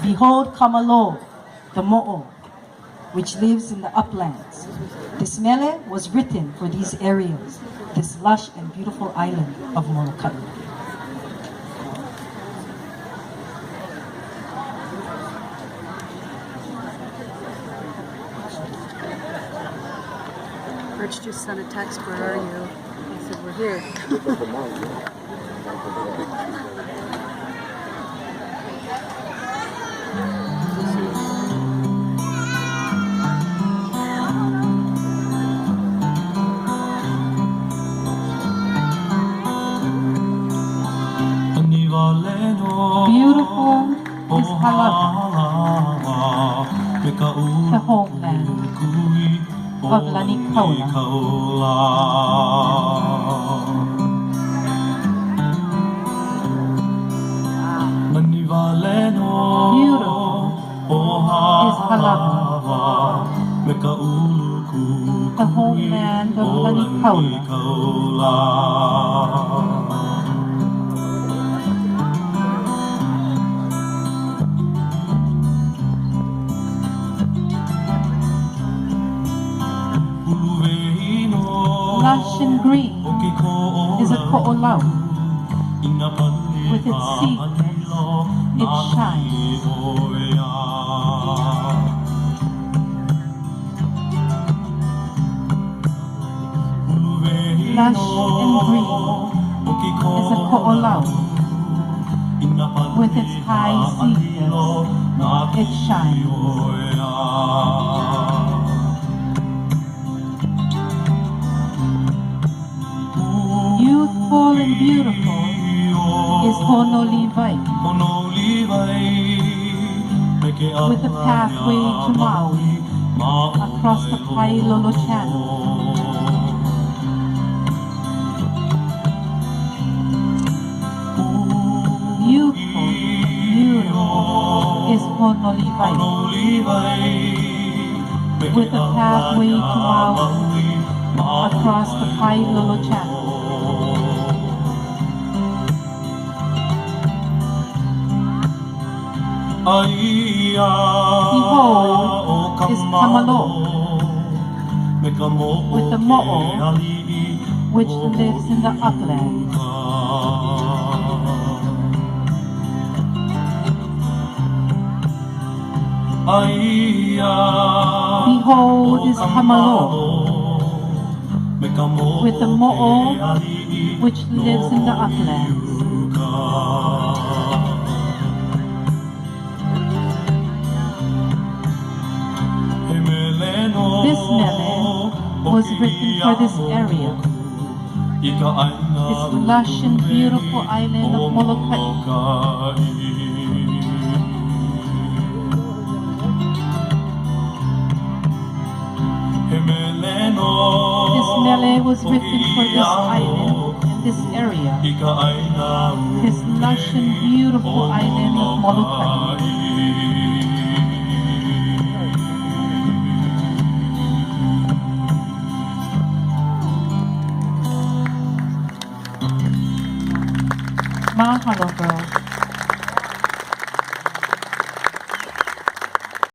Behold Kamalo, the Mo'o, which lives in the uplands. This mele was written for these areas, this lush and beautiful island of Molokai. Birch just sent a text, where are you? I said, we're here. Beautiful is Halawa, the homeland of Lanikaula. Beautiful is Halawa, the homeland of Lanikaula. Lush and green is a ko'olau. With its seedless, it shines. Lush and green is a ko'olau. With its high seedless, it shines. Youthful and beautiful is Honolivai, with a pathway to Maui across the Kailolo Channel. Youthful, beautiful is Honolivai, with a pathway to Maui across the Kailolo Channel. Behold is Kamalo, with the Mo'o, which lives in the uplands. Behold is Kamalo, with the Mo'o, which lives in the uplands. This mele was written for this area, this lush and beautiful island of Molokai. This mele was written for this island and this area, this lush and beautiful island of Molokai. Mahalo, girl.